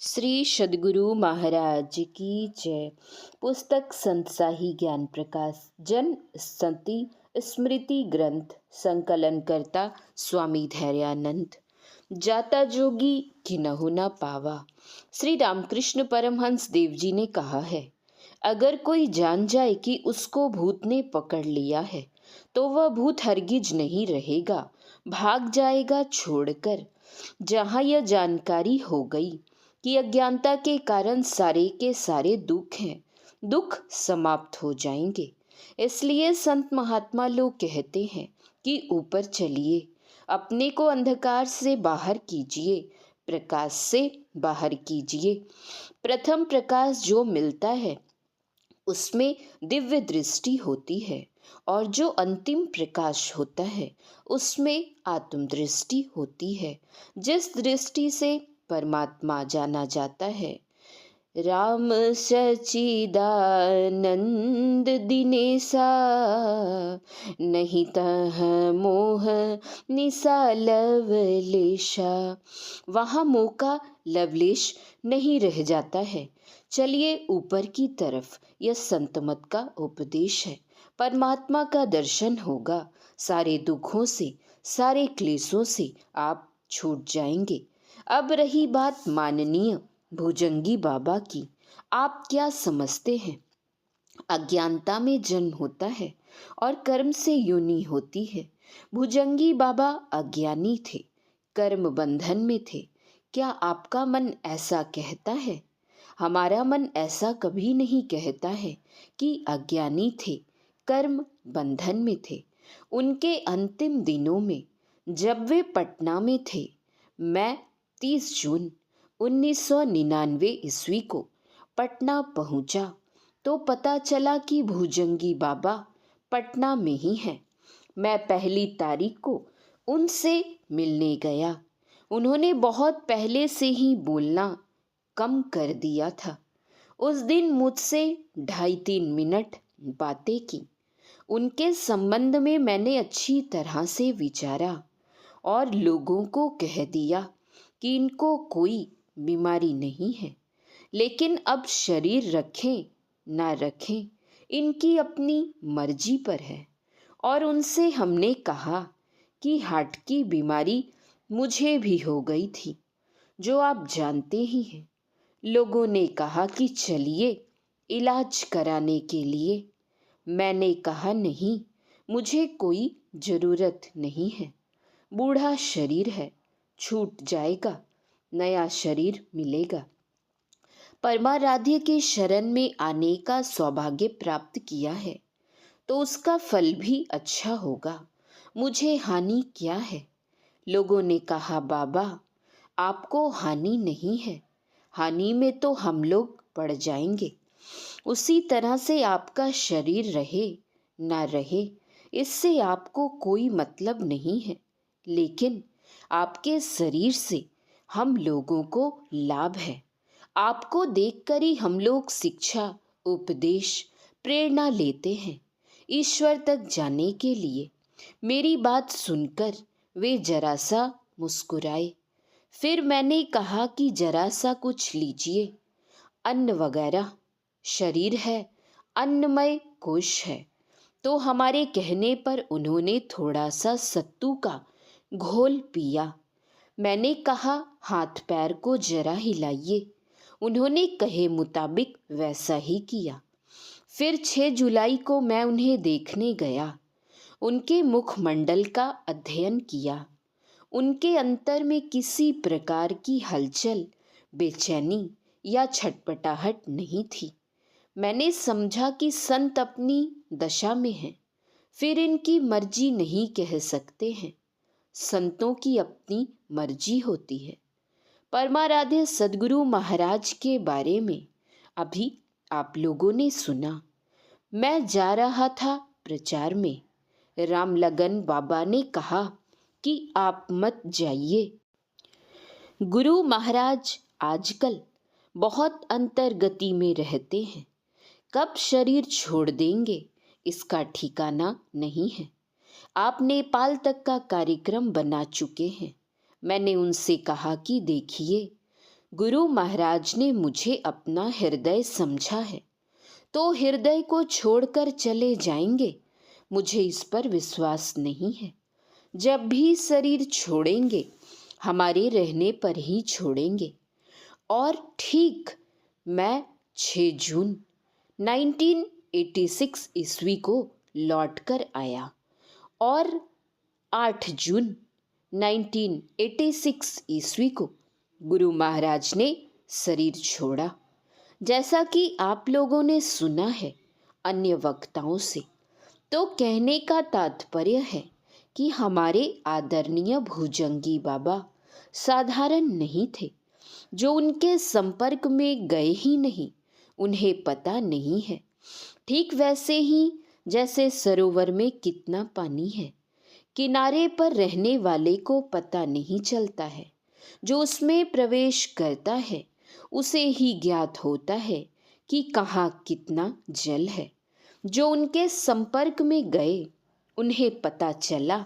श्री सद्गुरु महाराज की जय। पुस्तक संत साही ज्ञान प्रकाश जन संति स्मृति ग्रंथ संकलन करता स्वामी धैर्यानंद। जाता जोगी किन्हु न पावा। श्री रामकृष्ण परमहंस देव जी ने कहा है, अगर कोई जान जाए कि उसको भूत ने पकड़ लिया है तो वह भूत हरगिज नहीं रहेगा, भाग जाएगा छोड़कर। जहाँ यह जानकारी हो गई कि अज्ञानता के कारण सारे के सारे दुख हैं, दुख समाप्त हो जाएंगे। इसलिए संत महात्मा लोग कहते हैं कि ऊपर चलिए, अपने को अंधकार से बाहर कीजिए, प्रकाश से बाहर कीजिए। प्रथम प्रकाश जो मिलता है उसमें दिव्य दृष्टि होती है, और जो अंतिम प्रकाश होता है उसमें आत्म दृष्टि होती है, जिस दृष्टि से परमात्मा जाना जाता है। राम सचिदानंद दिनेसा, नहीं तह मोह निसा लवलेशा। वहाँ मोह का लवलेश नहीं रह जाता है। चलिए ऊपर की तरफ, यह संत मत का उपदेश है। परमात्मा का दर्शन होगा, सारे दुखों से सारे क्लेशों से आप छूट जाएंगे। अब रही बात माननीय भुजंगी बाबा की, आप क्या समझते हैं? अज्ञानता में जन्म होता है और कर्म से योनि होती है। भुजंगी बाबा अज्ञानी थे, कर्म बंधन में थे। क्या आपका मन ऐसा कहता है? हमारा मन ऐसा कभी नहीं कहता है कि अज्ञानी थे, कर्म बंधन में थे। उनके अंतिम दिनों में जब वे पटना में थे, मैं 30 जून 1999 ईस्वी को पटना पहुंचा तो पता चला कि भुजंगी बाबा पटना में ही हैं। मैं पहली तारीख को उनसे मिलने गया। उन्होंने बहुत पहले से ही बोलना कम कर दिया था। उस दिन मुझसे 2.5-3 मिनट बातें की। उनके संबंध में मैंने अच्छी तरह से विचारा और लोगों को कह दिया कि इनको कोई बीमारी नहीं है, लेकिन अब शरीर रखें ना रखें इनकी अपनी मर्जी पर है। और उनसे हमने कहा कि हार्ट की बीमारी मुझे भी हो गई थी, जो आप जानते ही हैं। लोगों ने कहा कि चलिए इलाज कराने के लिए। मैंने कहा नहीं, मुझे कोई ज़रूरत नहीं है। बूढ़ा शरीर है, छूट जाएगा, नया शरीर मिलेगा। परमाराध्य के शरण में आने का सौभाग्य प्राप्त किया है तो उसका फल भी अच्छा होगा। मुझे हानि क्या है? लोगों ने कहा, बाबा आपको हानि नहीं है, हानि में तो हम लोग पड़ जाएंगे। उसी तरह से आपका शरीर रहे ना रहे, इससे आपको कोई मतलब नहीं है, लेकिन आपके शरीर से हम लोगों को लाभ है। आपको देखकर ही हम लोग शिक्षा, उपदेश, प्रेरणा लेते हैं ईश्वर तक जाने के लिए। मेरी बात सुनकर वे जरा सा मुस्कुराए। फिर मैंने कहा कि जरा सा कुछ लीजिए, अन्न वगैरह। शरीर है, अन्नमय कोश है। तो हमारे कहने पर उन्होंने थोड़ा सा सत्तू का घोल पिया। मैंने कहा हाथ पैर को जरा हिलाइए। उन्होंने कहे मुताबिक वैसा ही किया। फिर 6 जुलाई को मैं उन्हें देखने गया। उनके मुखमंडल का अध्ययन किया। उनके अंतर में किसी प्रकार की हलचल, बेचैनी या छटपटाहट नहीं थी। मैंने समझा कि संत अपनी दशा में हैं, फिर इनकी मर्जी नहीं कह सकते हैं। संतों की अपनी मर्जी होती है। परमाराध्य सद्गुरु महाराज के बारे में अभी आप लोगों ने सुना। मैं जा रहा था प्रचार में। रामलगन बाबा ने कहा कि आप मत जाइए। गुरु महाराज आजकल बहुत अंतर्गति में रहते हैं। कब शरीर छोड़ देंगे इसका ठिकाना नहीं है। आप नेपाल तक का कार्यक्रम बना चुके हैं। मैंने उनसे कहा कि देखिए, गुरु महाराज ने मुझे अपना हृदय समझा है तो हृदय को छोड़कर चले जाएंगे, मुझे इस पर विश्वास नहीं है। जब भी शरीर छोड़ेंगे हमारे रहने पर ही छोड़ेंगे। और ठीक मैं 6 जून 1986 ईस्वी को लौटकर आया और 8 जून 1986 ईस्वी को गुरु महाराज ने शरीर छोड़ा। जैसा कि आप लोगों ने सुना है अन्य वक्ताओं से, तो कहने का तात्पर्य है कि हमारे आदरणीय भुजंगी बाबा साधारण नहीं थे। जो उनके संपर्क में गए ही नहीं उन्हें पता नहीं है। ठीक वैसे ही जैसे सरोवर में कितना पानी है, किनारे पर रहने वाले को पता नहीं चलता है, जो उसमें प्रवेश करता है उसे ही ज्ञात होता है कि कहाँ कितना जल है। जो उनके संपर्क में गए उन्हें पता चला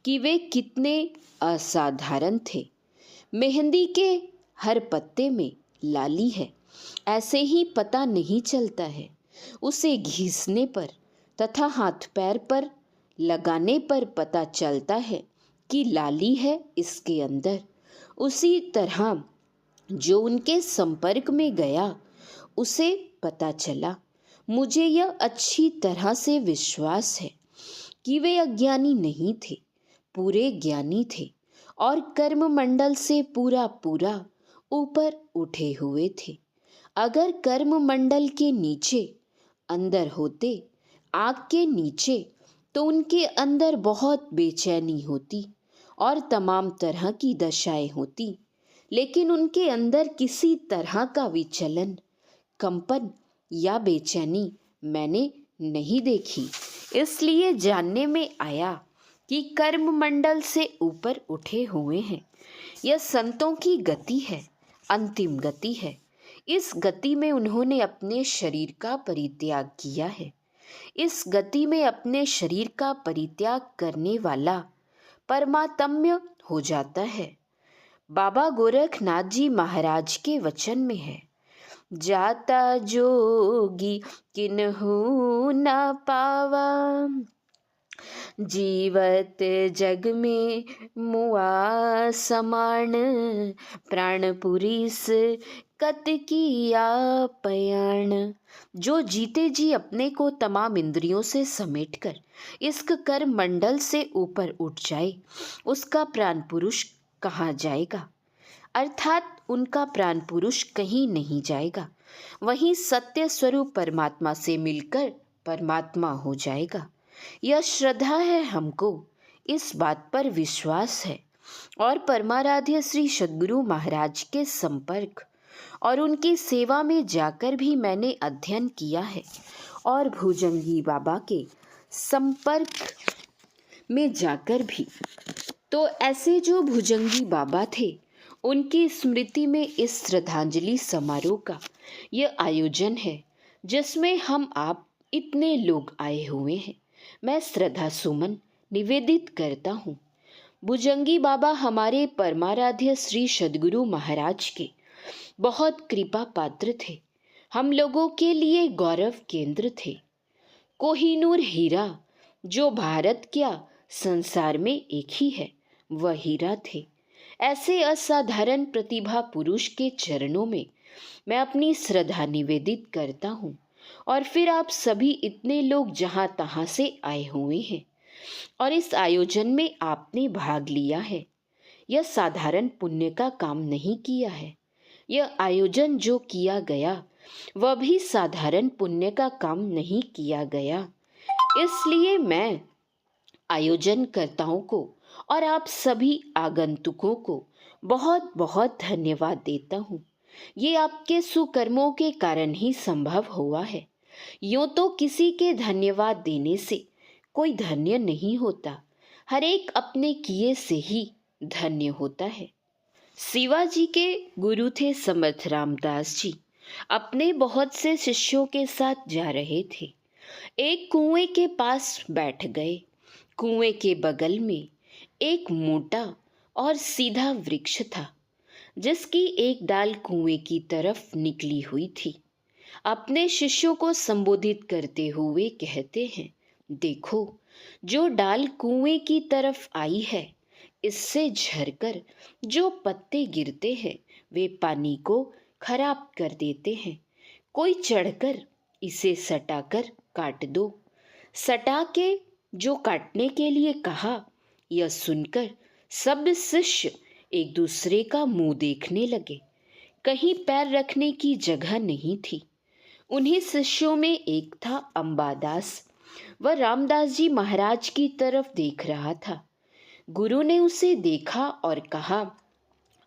कि वे कितने असाधारण थे। मेहंदी के हर पत्ते में लाली है, ऐसे ही पता नहीं चलता है। उसे घिसने पर तथा हाथ पैर पर लगाने पर पता चलता है कि लाली है इसके अंदर। उसी तरह जो उनके संपर्क में गया उसे पता चला। मुझे यह अच्छी तरह से विश्वास है कि वे अज्ञानी नहीं थे, पूरे ज्ञानी थे और कर्म मंडल से पूरा पूरा ऊपर उठे हुए थे। अगर कर्म मंडल के नीचे अंदर होते, आग के नीचे, तो उनके अंदर बहुत बेचैनी होती और तमाम तरह की दशाएं होती, लेकिन उनके अंदर किसी तरह का विचलन, कंपन या बेचैनी मैंने नहीं देखी। इसलिए जानने में आया कि कर्म मंडल से ऊपर उठे हुए हैं। यह संतों की गति है, अंतिम गति है। इस गति में उन्होंने अपने शरीर का परित्याग किया है। इस गति में अपने शरीर का परित्याग करने वाला परमात्म्य हो जाता है। बाबा गोरखनाथ जी महाराज के वचन में है, जाता जोगी किन्हू न पावा, जीवत जग में मुआ समान, प्राण पुरीस कत किया पयाण। जो जीते जी अपने को तमाम इंद्रियों से समेटकर इस कर्म मंडल से ऊपर उठ जाए, उसका प्राण पुरुष कहाँ जाएगा? अर्थात उनका प्राण पुरुष कहीं नहीं जाएगा, वहीं सत्य स्वरूप परमात्मा से मिलकर परमात्मा हो जाएगा। यह श्रद्धा है हमको, इस बात पर विश्वास है। और परमाराध्य श्री सद्गुरु महाराज के संपर्क और उनकी सेवा में जाकर भी मैंने अध्ययन किया है और भुजंगी बाबा के संपर्क में जाकर भी। तो ऐसे जो भुजंगी बाबा थे उनकी स्मृति में इस श्रद्धांजलि समारोह का यह आयोजन है, जिसमें हम आप इतने लोग आए हुए हैं। मैं श्रद्धा सुमन निवेदित करता हूँ। भुजंगी बाबा हमारे परमाराध्य श्री सद्गुरु महाराज के बहुत कृपा पात्र थे। हम लोगों के लिए गौरव केंद्र थे। कोहिनूर हीरा जो भारत क्या संसार में एक ही है, वह हीरा थे। ऐसे असाधारण प्रतिभा पुरुष के चरणों में मैं अपनी श्रद्धा निवेदित करता हूँ। और फिर आप सभी इतने लोग जहाँ तहाँ से आए हुए हैं और इस आयोजन में आपने भाग लिया है। यह साधारण पुण्य का काम नहीं किया है। यह आयोजन जो किया गया वह भी साधारण पुण्य का काम नहीं किया गया। इसलिए मैं आयोजनकर्ताओं को और आप सभी आगंतुकों को बहुत बहुत धन्यवाद देता हूँ। ये आपके सुकर्मों के कारण ही संभव हुआ है। यूं तो किसी के धन्यवाद देने से कोई धन्य नहीं होता, हर एक अपने किए से ही धन्य होता है। शिवाजी के गुरु थे समर्थ रामदास जी। अपने बहुत से शिष्यों के साथ जा रहे थे। एक कुएं के पास बैठ गए। कुएं के बगल में एक मोटा और सीधा वृक्ष था। जिसकी एक डाल कुएं की तरफ निकली हुई थी। अपने शिष्यों को संबोधित करते हुए कहते हैं, देखो, जो डाल कुएं की तरफ आई है, इससे झरकर जो पत्ते गिरते हैं वे पानी को खराब कर देते हैं। कोई चढ़कर इसे सटाकर काट दो। सटा के जो काटने के लिए कहा, यह सुनकर सब शिष्य एक दूसरे का मुंह देखने लगे। कहीं पैर रखने की जगह नहीं थी। उन्हीं शिष्यों में एक था अंबादास। वह रामदास जी महाराज की तरफ देख रहा था। गुरु ने उसे देखा और कहा,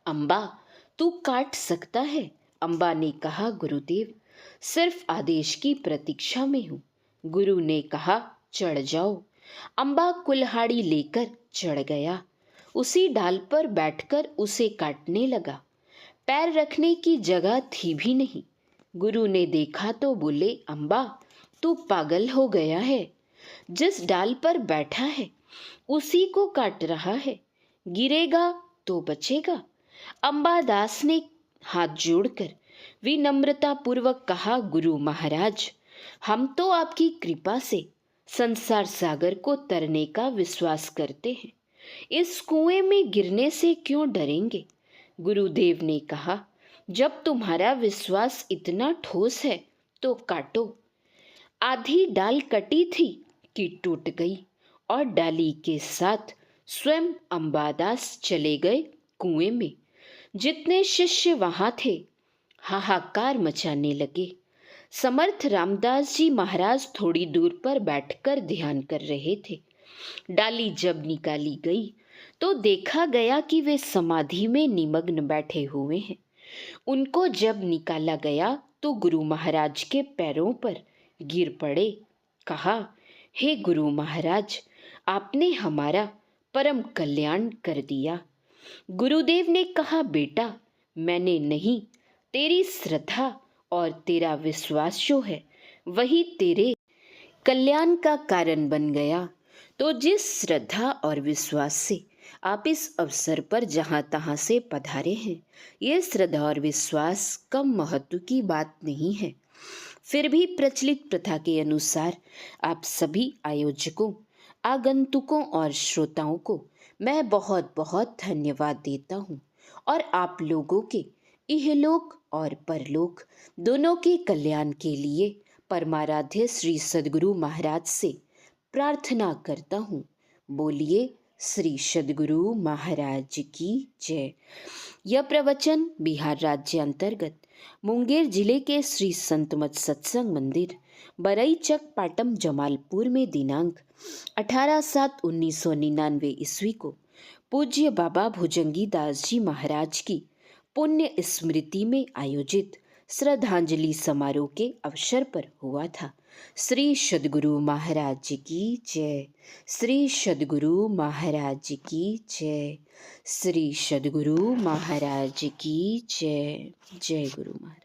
अंबा, तू काट सकता है? अंबा ने कहा, गुरुदेव, सिर्फ आदेश की प्रतीक्षा में हूँ। गुरु ने कहा, चढ़ जाओ। अंबा कुल्हाड़ी लेकर चढ़ गया। उसी डाल पर बैठकर उसे काटने लगा। पैर रखने की जगह थी भी नहीं। गुरु ने देखा तो बोले, अंबा, तू पागल हो गया है। जिस डाल पर बैठा है उसी को काट रहा है। गिरेगा तो बचेगा। अंबादास ने हाथ जोड़कर विनम्रता पूर्वक कहा, गुरु महाराज, हम तो आपकी कृपा से संसार सागर को तरने का विश्वास करते हैं। इस कुएं में गिरने से क्यों डरेंगे? गुरुदेव ने कहा, जब तुम्हारा विश्वास इतना ठोस है तो काटो। आधी डाल कटी थी कि टूट गई और डाली के साथ स्वयं अंबादास चले गए कुएं में। जितने शिष्य वहां थे हाहाकार मचाने लगे। समर्थ रामदास जी महाराज थोड़ी दूर पर बैठकर ध्यान कर रहे थे। डाली जब निकाली गई तो देखा गया कि वे समाधि में निमग्न बैठे हुए हैं। उनको जब निकाला गया तो गुरु महाराज के पैरों पर गिर पड़े। कहा, हे गुरु महाराज, आपने हमारा परम कल्याण कर दिया। गुरुदेव ने कहा, बेटा, मैंने नहीं, तेरी श्रद्धा और तेरा विश्वास जो है वही तेरे कल्याण का कारण बन गया। तो जिस श्रद्धा और विश्वास से आप इस अवसर पर जहाँ तहाँ से पधारे हैं, ये श्रद्धा और विश्वास कम महत्व की बात नहीं है। फिर भी प्रचलित प्रथा के अनुसार आप सभी आयोजकों, आगंतुकों और श्रोताओं को मैं बहुत बहुत धन्यवाद देता हूँ और आप लोगों के इहलोक और परलोक दोनों के कल्याण के लिए परमाराध्य श्री सद्गुरु महाराज से प्रार्थना करता हूँ। बोलिए श्री सद्गुरु महाराज की जय। यह प्रवचन बिहार राज्य अंतर्गत मुंगेर जिले के श्री संत मत सत्संग मंदिर बरईचक पाटम जमालपुर में दिनांक 18/7/1999 ईस्वी को पूज्य बाबा भुजंगी दास जी महाराज की पुण्य स्मृति में आयोजित श्रद्धांजलि समारोह के अवसर पर हुआ था। श्री सद्गुरु महाराज की जय। श्री सद्गुरु महाराज की जय। श्री सद्गुरु महाराज की जय। जय गुरु महाराज।